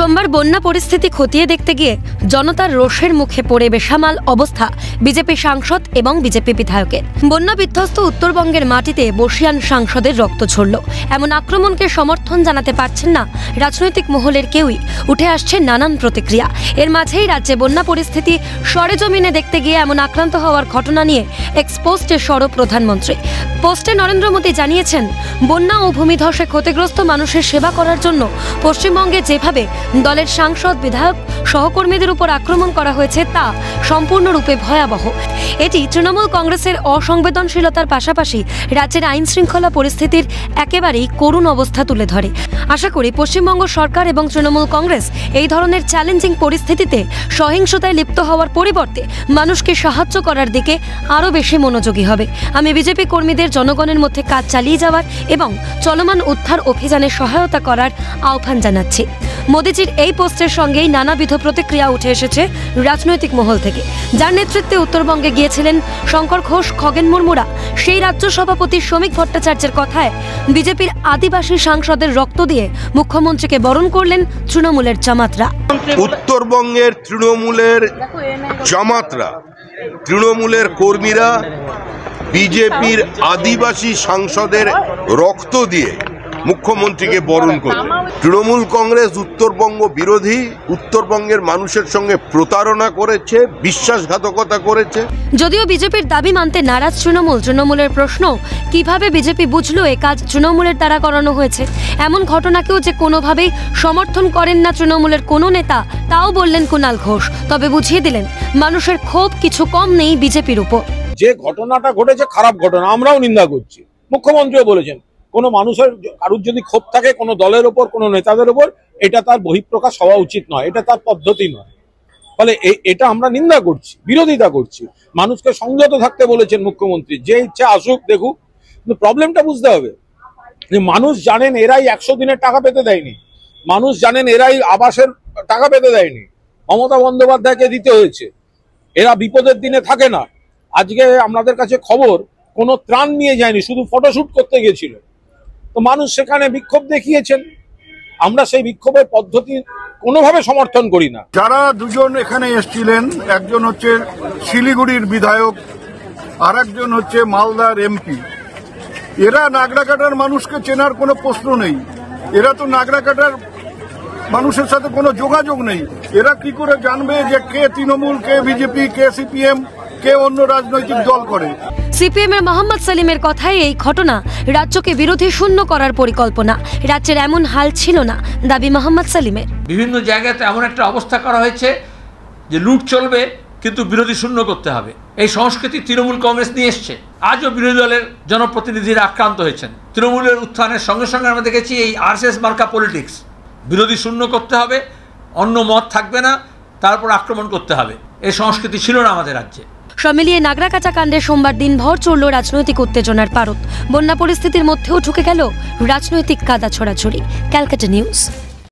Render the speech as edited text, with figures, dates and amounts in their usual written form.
সোমবার বন্যা পরিস্থিতি খতিয়ে দেখতে গিয়ে জনতার রোষের মুখে পড়ে বেসামাল অবস্থা বিজেপি সাংসদ এবং বিজেপি বিধায়কের। বন্যা বিধ্বস্ত উত্তরবঙ্গের মাটিতে বর্ষিয়ান সাংসদের রক্ত ঝরল, এমন আক্রমণকে সমর্থন জানাতে পারছেন না রাজনৈতিক মহলের কেউই। উঠে আসছে নানান প্রতিক্রিয়া। এর মাঝেই রাজ্যে বন্যা পরিস্থিতি সরেজমিনে দেখতে গিয়ে এমন আক্রান্ত হওয়ার ঘটনা নিয়ে এক্সপোস্টে সরব প্রধানমন্ত্রী। পোস্টে নরেন্দ্র মোদী জানিয়েছেন, বন্যা ও ভূমিধসে ক্ষতিগ্রস্ত মানুষের সেবা করার জন্য পশ্চিমবঙ্গে যেভাবে দলের সাংসদ, বিধায়ক, সহকর্মীদের উপর আক্রমণ করা হয়েছে তা সম্পূর্ণরূপে ভয়াবহ। এটি তৃণমূল কংগ্রেসের অসংবেদনশীলতার পাশাপাশি রাজ্যের আইন শৃঙ্খলা পরিস্থিতির একেবারেই করুণ অবস্থা তুলে ধরে। আশা করি পশ্চিমবঙ্গ সরকার এবং তৃণমূল কংগ্রেস এই ধরনের চ্যালেঞ্জিং পরিস্থিতিতে সহিংসতায় লিপ্ত হওয়ার পরিবর্তে মানুষকে সাহায্য করার দিকে আরও বেশি মনোযোগী হবে। আমি বিজেপি কর্মীদের জনগণের মধ্যে কাজ চালিয়ে যাওয়ার এবং চলমান উদ্ধার অভিযানে সহায়তা করার আহ্বান জানাচ্ছি। মোদীজির এই পোস্টের সঙ্গেই নানাবিধ প্রতিক্রিয়া উঠে এসেছে রাজনৈতিক মহল থেকে। যার নেতৃত্বে উত্তরবঙ্গে গিয়েছিলেন শঙ্কর ঘোষ, খগেন মুর্মুরা, সেই রাজ্য সভাপতি শ্রমিক ভট্টাচার্যের কথায় বিজেপির আদিবাসী সাংসদের রক্ত দিয়ে মুখ্যমন্ত্রীকে বরণ করলেন তৃণমূলের জামাতরা। উত্তরবঙ্গের তৃণমূলের জামাতরা, তৃণমূলের কর্মীরা বিজেপির আদিবাসী সাংসদের রক্ত দিয়ে মুখ্যমন্ত্রীকে বরণ করবে। তৃণমূল কংগ্রেস উত্তরবঙ্গ বিরোধী, উত্তরবঙ্গের মানুষের সঙ্গে প্রতারণা করেছে, বিশ্বাসঘাতকতা করেছে। যদিও বিজেপির দাবি মানতে নারাজ তৃণমূলের প্রশ্ন, কিভাবে বিজেপি বুঝলো এ কাজ তৃণমূলের দ্বারা করানো হয়েছে? এমন ঘটনাকেও যে কোনোভাবেই সমর্থন করেন না তৃণমূলের কোনো নেতা, তাও বললেন কুণাল ঘোষ। তবে বুঝিয়ে দিলেন, মানুষের ক্ষোভ কিছু কম নেই বিজেপির উপর। যে ঘটনাটা ঘটেছে খারাপ ঘটনা, আমরাও নিন্দা করছি। মুখ্যমন্ত্রীও বলেছেন, কোনো মানুষের কারুর যদি ক্ষোভ থাকে কোনো দলের ওপর, কোনো নেতাদের ওপর, এটা তার বহিঃপ্রকাশ হওয়া উচিত নয়, এটা তার পদ্ধতি নয়। ফলে এটা আমরা নিন্দা করছি, বিরোধিতা করছি। মানুষকে সংযত থাকতে বলেছেন মুখ্যমন্ত্রী, যে ইচ্ছা আসুক দেখুক। কিন্তু প্রবলেমটা বুঝতে হবে যে মানুষ জানেন এরাই 100 দিনের টাকা পেতে দেয়নি, মানুষ জানেন এরাই আবাসের টাকা পেতে দেয়নি, মমতা বন্দ্যোপাধ্যায়কে দিতে হয়েছে। এরা বিপদের দিনে থাকে না। আজকে আমাদের কাছে খবর, কোনো ত্রাণ নিয়ে যায়নি, শুধু ফটোশুট করতে গেছিল। তো মানুষ সেখানে বিক্ষোভ দেখিয়েছেন। আমরা সেই বিক্ষোভের পদ্ধতি কোনোভাবে সমর্থন করি না। যারা দুজন এখানে এসেছিলেন, একজন হচ্ছে শিলিগুড়ির বিধায়ক, আর একজন হচ্ছে মালদার এমপি, এরা নাগরাকাটার মানুষকে চেনার কোনো প্রশ্ন নেই। এরা তো নাগরাকাটার মানুষের সাথে কোনো যোগাযোগ নেই। এরা কি করে জানবে যে কে তৃণমূল, কে বিজেপি, কে সিপিএম, কে অন্য রাজনৈতিক দল করে? সিপিএম এর মোহাম্মদ সেলিমের কথায় এই ঘটনা রাজ্যকে বিরোধী শূন্য করার পরিকল্পনা। রাজ্যের এমন হাল ছিল না, দাবি মোহাম্মদ সেলিমের। বিভিন্ন জায়গাতে এমন একটা অবস্থা করা হয়েছে যে লুট চলবে কিন্তু বিরোধী শূন্য করতে হবে। এই সংস্কৃতি তৃণমূল কংগ্রেস নিয়ে এসছে। আজও বিরোধী দলের জনপ্রতিনিধিরা আক্রান্ত হয়েছেন। তৃণমূলের উত্থানের সঙ্গে সঙ্গে আমরা দেখেছি এই আরএসএস মার্কা পলিটিক্স, বিরোধী শূন্য করতে হবে, অন্য মত থাকবে না, তারপর আক্রমণ করতে হবে। এই সংস্কৃতি ছিল না আমাদের রাজ্যে। সব মিলিয়ে নাগরাকাটা কাণ্ডে সোমবার দিনভর চলল রাজনৈতিক উত্তেজনার পারদ। বন্যা পরিস্থিতির মধ্যেও ঢুকে গেল রাজনৈতিক কাদা ছড়াছড়ি। ক্যালকাটা নিউজ।